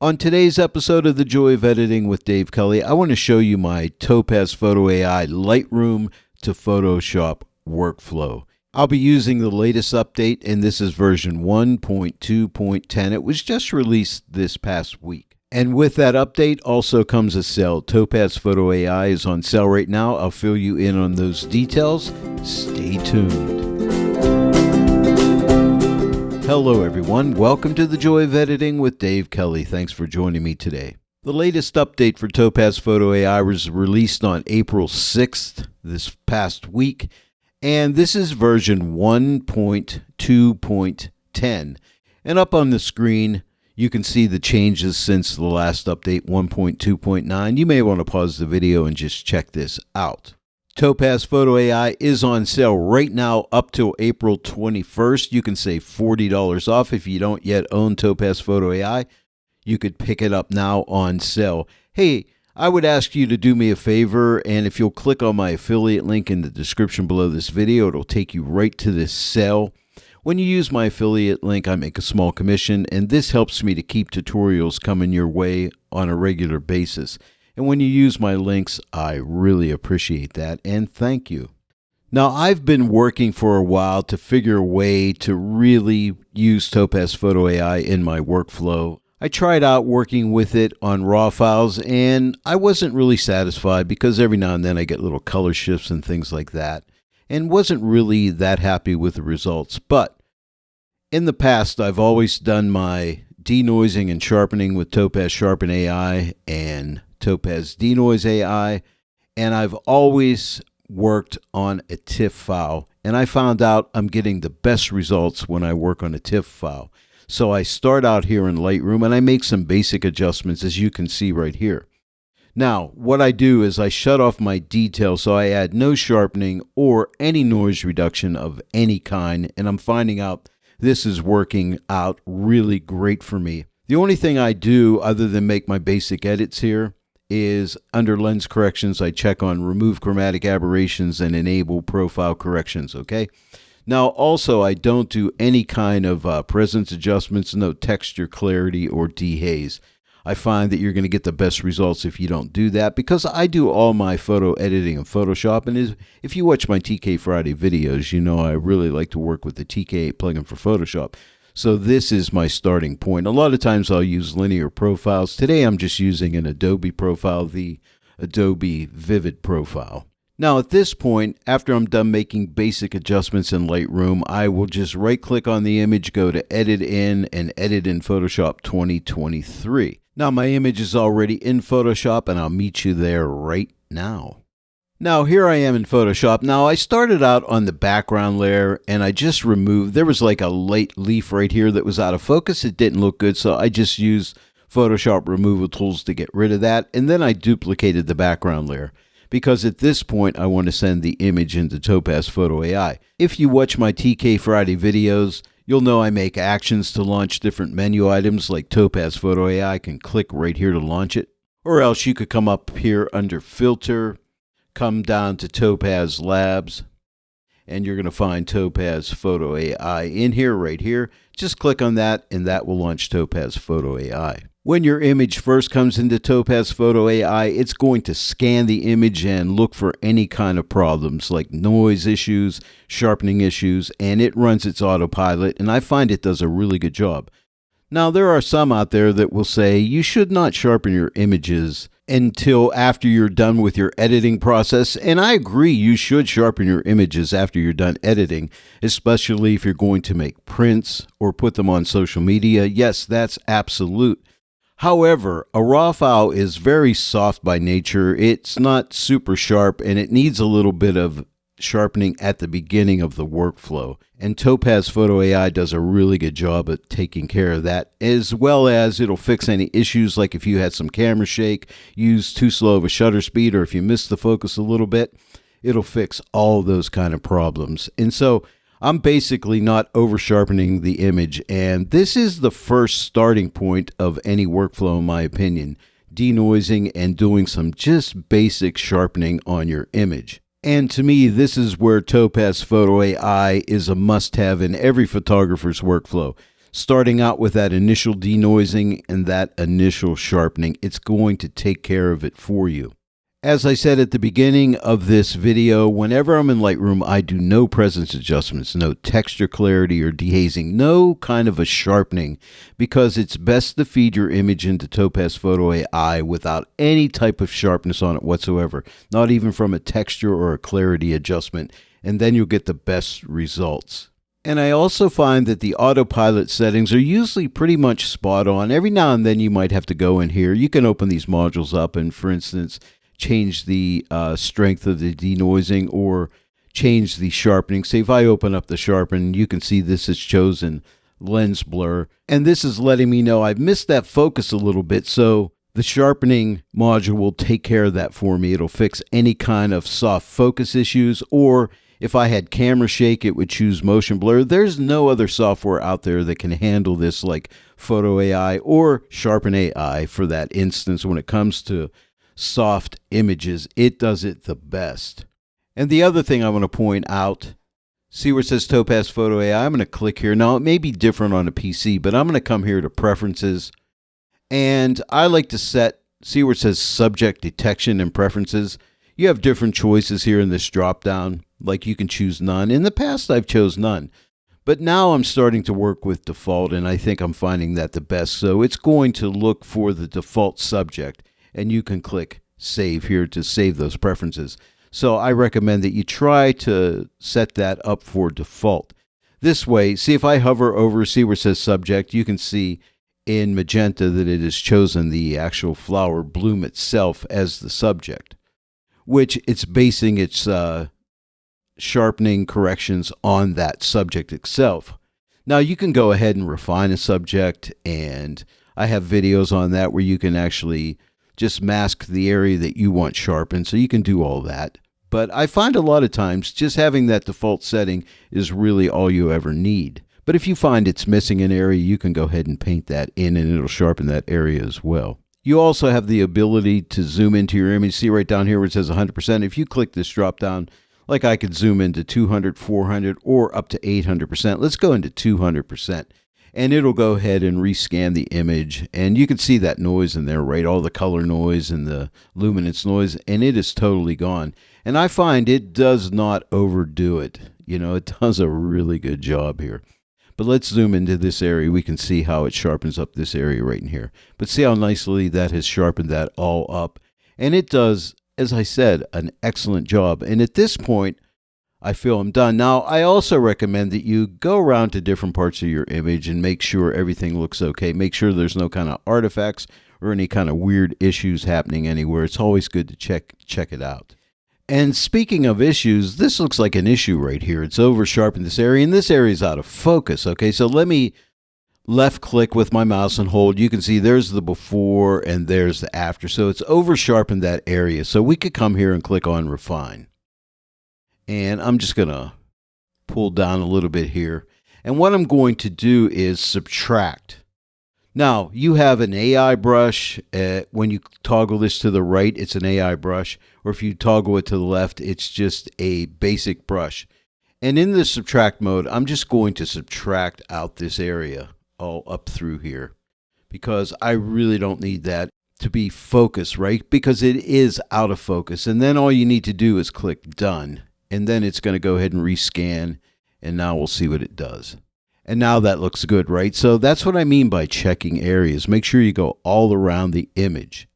On today's episode of The Joy of Editing with Dave Kelly, I want to show you my TOPAZ Photo AI Lightroom to Photoshop workflow. I'll be using the latest update, and this is version 1.2.10. It was just released this past week. And with that update also comes a sale. TOPAZ Photo AI is on sale right now. I'll fill you in on those details. Stay tuned. Hello everyone, welcome to The Joy of Editing with Dave Kelly. Thanks for joining me today. The latest update for TOPAZ Photo AI was released on April 6th this past week, and this is version 1.2.10. And up on the screen, you can see the changes since the last update, 1.2.9. You may want to pause the video and just check this out. TOPAZ Photo AI is on sale right now up till April 21st. You can save $40 off. If you don't yet own TOPAZ Photo AI, you could pick it up now on sale. Hey, I would ask you to do me a favor, and if you'll click on my affiliate link in the description below this video, it'll take you right to this sale. When you use my affiliate link, I make a small commission, and this helps me to keep tutorials coming your way on a regular basis. And when you use my links, I really appreciate that, and thank you. Now, I've been working for a while to figure a way to really use TOPAZ Photo AI in my workflow. I tried out working with it on raw files, and I wasn't really satisfied because every now and then I get little color shifts and things like that, and wasn't really that happy with the results. But in the past, I've always done my denoising and sharpening with TOPAZ Sharpen AI and TOPAZ Denoise AI, and I've always worked on a TIFF file, and I found out I'm getting the best results when I work on a TIFF file. So I start out here in Lightroom, and I make some basic adjustments, as you can see right here. Now, what I do is I shut off my detail, so I add no sharpening or any noise reduction of any kind, and I'm finding out this is working out really great for me. The only thing I do other than make my basic edits here is under lens corrections, I check on remove chromatic aberrations and enable profile corrections, okay? Now, also, I don't do any kind of presence adjustments, no texture clarity or dehaze. I find that you're going to get the best results if you don't do that, because I do all my photo editing in Photoshop, and if you watch my TK Friday videos, you know I really like to work with the TK8 plugin for Photoshop. So this is my starting point. A lot of times I'll use linear profiles. Today I'm just using an Adobe profile, the Adobe Vivid profile. Now at this point, after I'm done making basic adjustments in Lightroom, I will just right-click on the image, go to Edit In, and Edit in Photoshop 2023. Now my image is already in Photoshop, and I'll meet you there right now. Now here I am in Photoshop. Now I started out on the background layer, and I just removed, there was like a light leaf right here that was out of focus. It didn't look good, so I just used Photoshop removal tools to get rid of that, and then I duplicated the background layer, because at this point I want to send the image into TOPAZ Photo AI. If you watch my TK Friday videos, you'll know I make actions to launch different menu items, like TOPAZ Photo AI can click right here to launch it, or else you could come up here under Filter, come down to TOPAZ Labs, and you're going to find TOPAZ Photo AI in here, right here. Just click on that, and that will launch TOPAZ Photo AI. When your image first comes into TOPAZ Photo AI, it's going to scan the image and look for any kind of problems like noise issues, sharpening issues, and it runs its autopilot, and I find it does a really good job. Now, there are some out there that will say you should not sharpen your images until after you're done with your editing process, and I agree, you should sharpen your images after you're done editing, especially if you're going to make prints or put them on social media. Yes, that's absolute. However, a raw file is very soft by nature. It's not super sharp, and it needs a little bit of sharpening at the beginning of the workflow. And TOPAZ Photo AI does a really good job at taking care of that, as well as it'll fix any issues like if you had some camera shake, use too slow of a shutter speed, or if you miss the focus a little bit, it'll fix all those kind of problems. And so I'm basically not over sharpening the image, and this is the first starting point of any workflow in my opinion, denoising and doing some just basic sharpening on your image. And to me, this is where TOPAZ Photo AI is a must-have in every photographer's workflow. starting out with that initial denoising and that initial sharpening. It's going to take care of it for you. As I said at the beginning of this video, whenever I'm in Lightroom, I do no presence adjustments, no texture clarity or dehazing, no kind of a sharpening, because it's best to feed your image into TOPAZ Photo AI without any type of sharpness on it whatsoever, not even from a texture or a clarity adjustment, and then you'll get the best results. And I also find that the autopilot settings are usually pretty much spot on. Every now and then you might have to go in here. You can open these modules up and, for instance, change the strength of the denoising or change the sharpening. Say if I open up the sharpen, you can see this has chosen lens blur, and this is letting me know I've missed that focus a little bit, so the sharpening module will take care of that for me. It'll fix any kind of soft focus issues, or if I had camera shake, it would choose motion blur. There's no other software out there that can handle this like Photo AI or Sharpen AI for that instance. When it comes to soft images, it does it the best. And the other thing I want to point out, see where it says TOPAZ Photo AI? I'm going to click here. Now, it may be different on a PC, but I'm going to come here to Preferences, and I like to set, see where it says Subject Detection and Preferences? You have different choices here in this drop-down, like you can choose none. In the past, I've chose none, but now I'm starting to work with default, and I think I'm finding that the best. So it's going to look for the default subject, and you can click Save here to save those preferences. So I recommend that you try to set that up for default. This way, see if I hover over, see where it says Subject, you can see in magenta that it has chosen the actual flower bloom itself as the subject, which it's basing its sharpening corrections on that subject itself. Now you can go ahead and refine a subject, and I have videos on that where you can actually just mask the area that you want sharpened, so you can do all that. But I find a lot of times just having that default setting is really all you ever need. But if you find it's missing an area, you can go ahead and paint that in, and it'll sharpen that area as well. You also have the ability to zoom into your image. See right down here where it says 100%. If you click this drop down, like I could zoom into 200, 400, or up to 800%. Let's go into 200%. And it'll go ahead and rescan the image, and you can see that noise in there, right? All the color noise and the luminance noise, and it is totally gone. And I find it does not overdo it. You know, it does a really good job here. But let's zoom into this area. We can see how it sharpens up this area right in here. But see how nicely that has sharpened that all up. And it does, as I said, an excellent job. And at this point, I feel I'm done. Now, I also recommend that you go around to different parts of your image and make sure everything looks okay. Make sure there's no kind of artifacts or any kind of weird issues happening anywhere. It's always good to check it out. And speaking of issues, this looks like an issue right here. It's over sharpened this area, and this area is out of focus. Okay, so let me left click with my mouse and hold. You can see there's the before and there's the after. So it's over sharpened that area. So we could come here and click on refine. And I'm just going to pull down a little bit here. And what I'm going to do is subtract. Now, you have an AI brush. When you toggle this to the right, it's an AI brush. Or if you toggle it to the left, it's just a basic brush. And in the subtract mode, I'm just going to subtract out this area all up through here, because I really don't need that to be focused, right? Because it is out of focus. And then all you need to do is click done. And then it's going to go ahead and rescan, and now we'll see what it does. And now that looks good, right? So that's what I mean by checking areas. Make sure you go all around the image.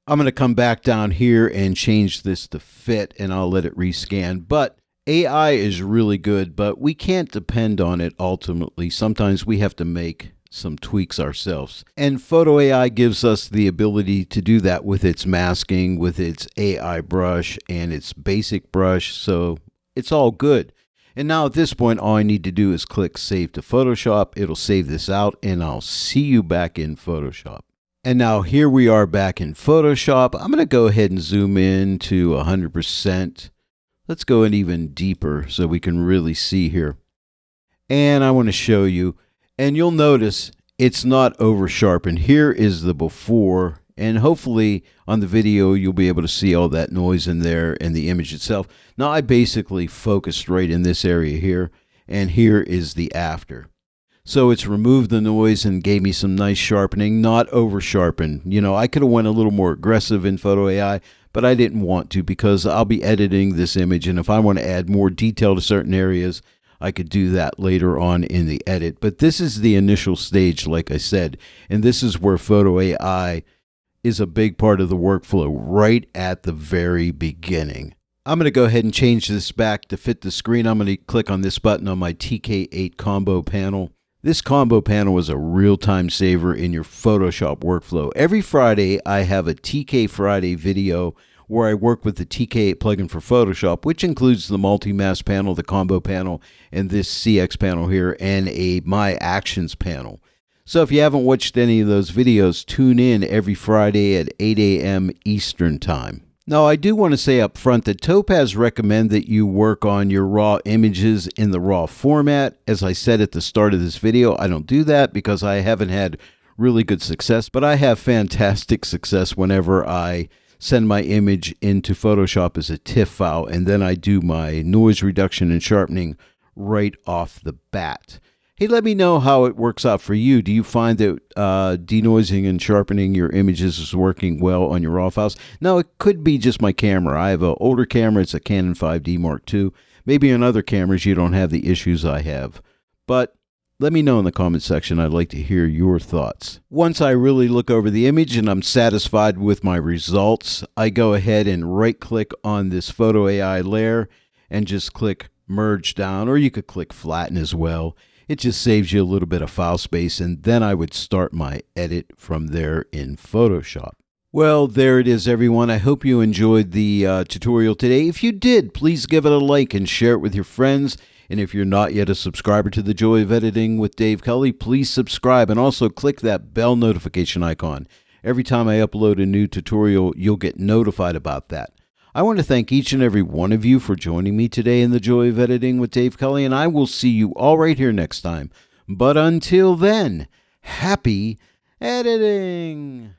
I'm going to come back down here and change this to fit, and I'll let it rescan. But AI is really good, but we can't depend on it ultimately. Sometimes we have to make some tweaks ourselves. And Photo AI gives us the ability to do that with its masking, with its AI brush, and its basic brush. So it's all good. And now at this point, all I need to do is click Save to Photoshop. It'll save this out, and I'll see you back in Photoshop. And now here we are back in Photoshop. I'm going to go ahead and zoom in to 100%. Let's go in even deeper so we can really see here. And I want to show you. And you'll notice it's not over sharpened. Here is the before, and hopefully on the video you'll be able to see all that noise in there and the image itself. Now I basically focused right in this area here, and here is the after. So it's removed the noise and gave me some nice sharpening, not over sharpened. You know, I could have went a little more aggressive in Photo AI, but I didn't want to because I'll be editing this image, and if I want to add more detail to certain areas, I could do that later on in the edit. But this is the initial stage, like I said, and this is where Photo AI is a big part of the workflow right at the very beginning. I'm going to go ahead and change this back to fit the screen. I'm going to click on this button on my TK8 combo panel. This combo panel is a real time saver in your Photoshop workflow. Every Friday, I have a TK Friday video where I work with the TK8 plugin for Photoshop, which includes the multi-mask panel, the combo panel, and this CX panel here, and a My Actions panel. So if you haven't watched any of those videos, tune in every Friday at 8 a.m. Eastern Time. Now, I do want to say up front that Topaz recommend that you work on your raw images in the raw format. As I said at the start of this video, I don't do that because I haven't had really good success, but I have fantastic success whenever I send my image into Photoshop as a TIFF file, and then I do my noise reduction and sharpening right off the bat. Hey, let me know how it works out for you. Do you find that denoising and sharpening your images is working well on your raw files? Now, it could be just my camera. I have an older camera. It's a Canon 5D Mark II. Maybe on other cameras you don't have the issues I have. But let me know in the comment section. I'd like to hear your thoughts. Once I really look over the image and I'm satisfied with my results, I go ahead and right-click on this Photo AI layer and just click Merge Down, or you could click Flatten as well. It just saves you a little bit of file space, and then I would start my edit from there in Photoshop. Well, there it is, everyone. I hope you enjoyed the tutorial today. If you did, please give it a like and share it with your friends. And if you're not yet a subscriber to The Joy of Editing with Dave Kelly, please subscribe and also click that bell notification icon. Every time I upload a new tutorial, you'll get notified about that. I want to thank each and every one of you for joining me today in The Joy of Editing with Dave Kelly, and I will see you all right here next time. But until then, happy editing!